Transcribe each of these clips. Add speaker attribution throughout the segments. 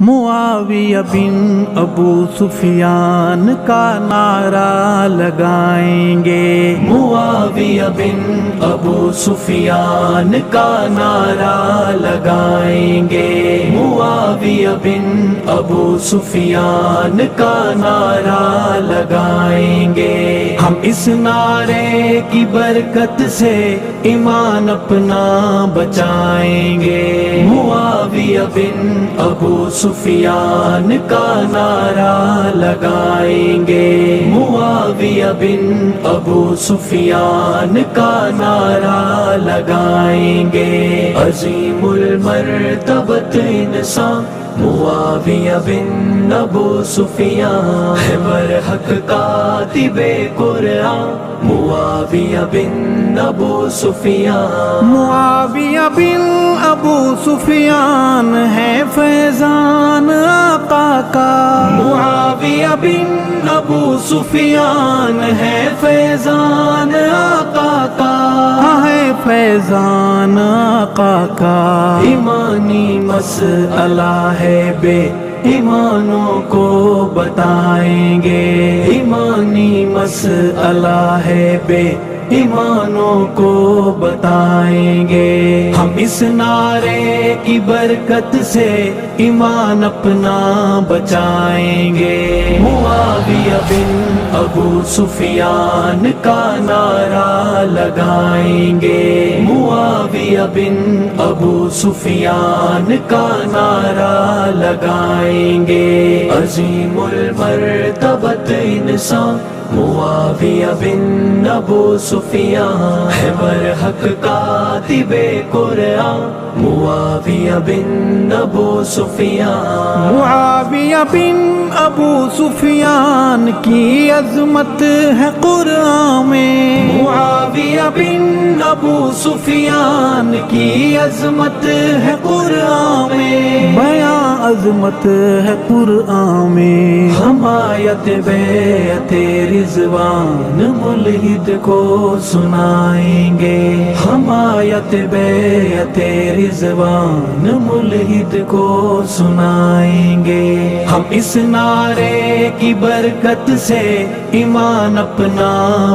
Speaker 1: معاویہ بن ابو سفیان کا نعرہ لگائیں گے، معاویہ بن ابو سفیان کا نعرہ لگائیں گے، معاویہ بن ابو سفیان کا نعرہ لگائیں گے۔ ہم اس نعرے کی برکت سے ایمان اپنا بچائیں گے، معاویہ بن ابو سفیان کا نعرہ لگائیں گے، معاویہ بن ابو سفیان کا نعرہ لگائیں گے۔ عظیم المرتبت انسان معاویہ بن ابو سفیان ہے، برحق کاتب قرآن معاویہ بن ابو سفیان۔ معاویہ بن ابو سفیان ہے فیضان آقا کا، معاویہ بن ابو سفیان ہے فیضان آقا کا، ہے فیضان آقا کا۔ ایمانی مسئلہ ہے بے ایمانوں کو بتائیں گے، ایمانی مسئلہ ہے بے ایمانوں کو بتائیں گے۔ ہم اس نعرے کی برکت سے ایمان اپنا بچائیں گے، معاویہ بن ابو سفیان کا نعرہ لگائیں گے، معاویہ بن ابو سفیان کا نعرہ لگائیں گے۔ عظیم المرتبت انسان معاویہ بن ابو سفیان ہے، برحق کاتب قرآن معاویہ بن ابو سفیان۔ معاویہ بن ابو سفیان کی عظمت ہے قرآن میں، معاویہ بن ابو سفیان کی عظمت ہے قرآن میں، بیاں عظمت ہے قرآن میں۔ حمایت بیعت رضوان ملحد کو سنائیں گے، حمایت بیعت رضوان ملحد کو سنائیں گے۔ ہم اس نعرے کی برکت سے ایمان اپنا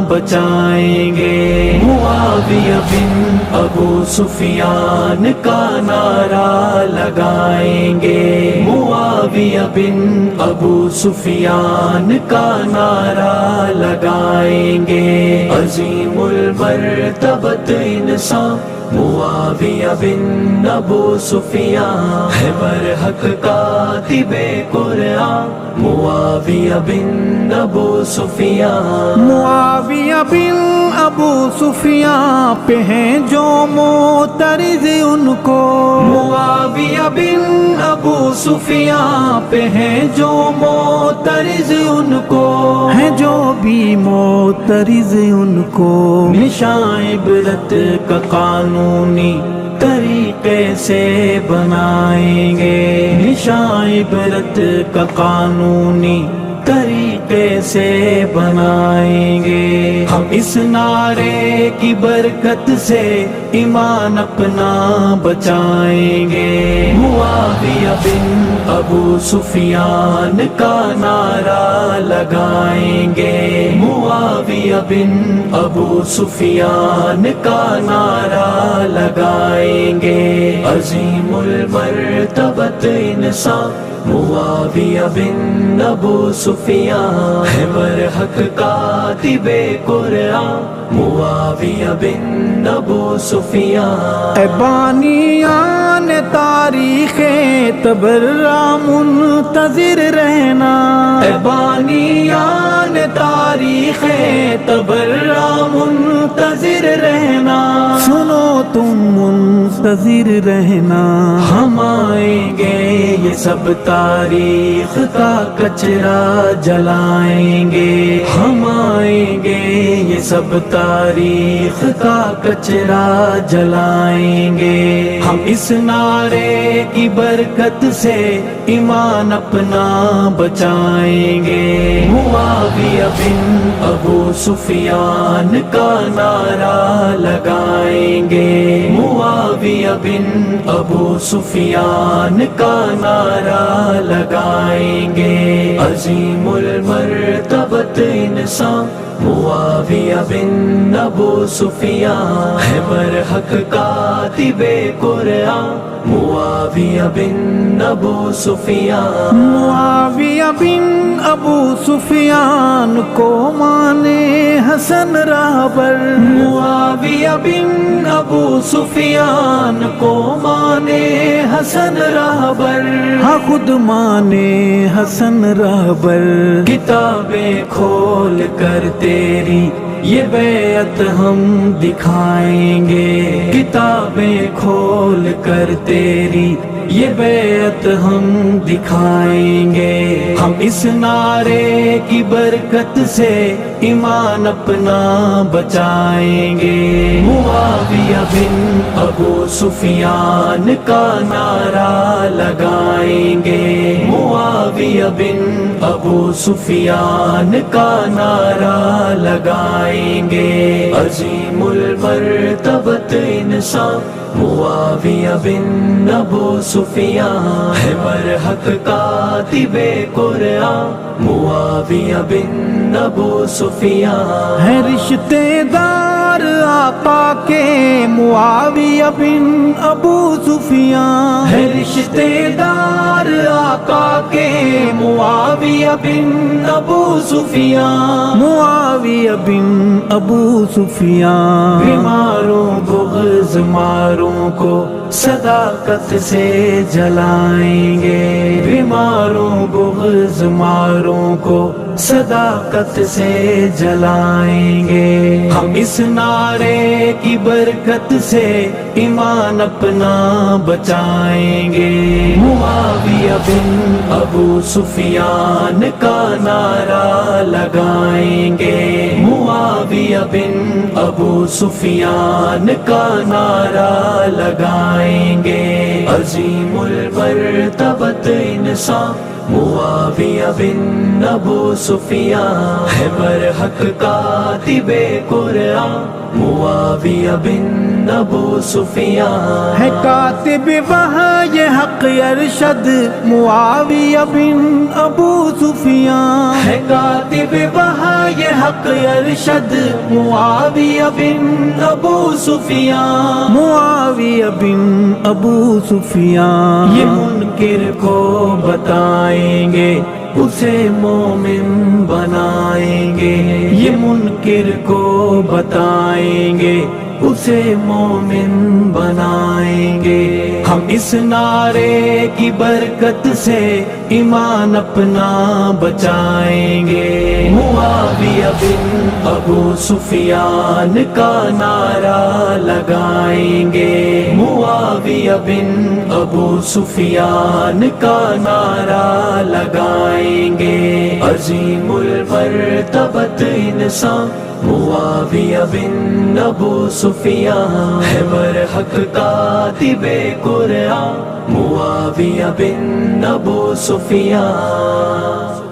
Speaker 1: بچائیں گے، معاویہ بن ابو سفیان کا نعرہ لگائیں گے، معاویہ بن ابو سفیان کا نعرہ لگائیں گے۔ عظیم المرتبت انسان معاویہ بن ابو سفیان ہے، برحق کاتب قرآن معاویہ بن ابو سفیان۔ معاویہ بن ابو سفیان پہ ہیں جو معترض ان کو، معاویہ بن ابو سفیان پہ ہیں جو معترض ان کو، ہیں جو بھی معترض ان کو نشان عبرت کا قانونی طریقے سے بنائیں گے، نشان عبرت کا قانونی طریقے سے بنائیں گے۔ ہم اس نعرے کی برکت سے ایمان اپنا بچائیں گے، معاویہ بن ابو سفیان کا نعرہ لگائیں گے، معاویہ بن ابو سفیان کا نعرہ لگائیں گے۔ عظیم المرتبت انسان معاویہ بن ابو سفیان ہے، برحق کاتب قرآن معاویہ بن ابو سفیان۔ اے بانیان تاریخ تبرہ منتظر رہنا، اے بانیان تاریخ تبرہ منتظر رہنا، سنو تم منتظر رہنا۔ ہم آئیں گے یہ سب تاریخ کا کچرا جلائیں گے، ہم آئیں گے یہ سب تاریخ کا کچرا جلائیں گے۔ ہم اس نعرے کی برکت سے ایمان اپنا بچائیں گے، معاویہ بن ابو سفیان کا نعرہ لگائیں گے، معاویہ بن ابو سفیان کا نعرہ لگائیں گے عظیم المرتبت انسان معاویہ بن ابو سفیان ہے برحق کاتب قرآن معاویہ بن ابو سفیان معاویہ بن ابو سفیان کو مانے حسن رہبر معاویہ بن ابو سفیان کو مانے حسن رہبر ہاں خود مانے حسن رہبر کتابیں کھول کر تیری یہ بیعت ہم دکھائیں گے کتابیں کھول کر تیری یہ بیعت ہم دکھائیں گے ہم اس نعرے کی برکت سے ایمان اپنا بچائیں گے معاویہ بن ابو سفیان کا نعرہ لگائیں گے معاویہ بن ابو سفیان کا نعرہ لگائیں گے عظیم المرتبت انسان معاویہ بن ابو سفیان ہے برحق کاتب قرآن معاویہ بن ابو سفیان ہے رشتے دار آقا کے معاویہ بن ابو سفیان ہے رشتے دار آقا کے معاویہ بن ابو سفیان معاویہ بن ابو سفیان بیماروں بغض ماروں کو صداقت سے جلائیں گے بیماروں بغض ماروں کو صداقت سے جلائیں گے ہم اس نعرے کی برکت سے ایمان اپنا بچائیں گے معاویہ بن ابو سفیان کا نعرہ لگائیں گے معاویہ بن ابو سفیان کا نعرہ لگائیں گے عظیم المرتبت انسان معاویہ بن ابو سفیان ہے برحق کاتب قرآن معاویہ بن ابو سفیان ہے کاتب وحی حق ارشد معاویہ بن ابو سفیان ہے کاتب وحی حق ارشد معاویہ بن ابو سفیان معاویہ بن ابو سفیان یہ منکر کو بتائیں گے اسے مومن بنائیں گے یہ منکر کو بتائیں گے اسے مومن بنائیں گے ہم اس نعرے کی برکت سے ایمان اپنا بچائیں گے معاویہ بن ابو سفیان کا نعرہ لگائیں گے معاویہ بن ابو سفیان کا نعرہ لگائیں گے عظیم المرتبت انسان معاویہ بن ابو سفیان ہے برحق کاتب قرآن معاویہ بن ابو سفیان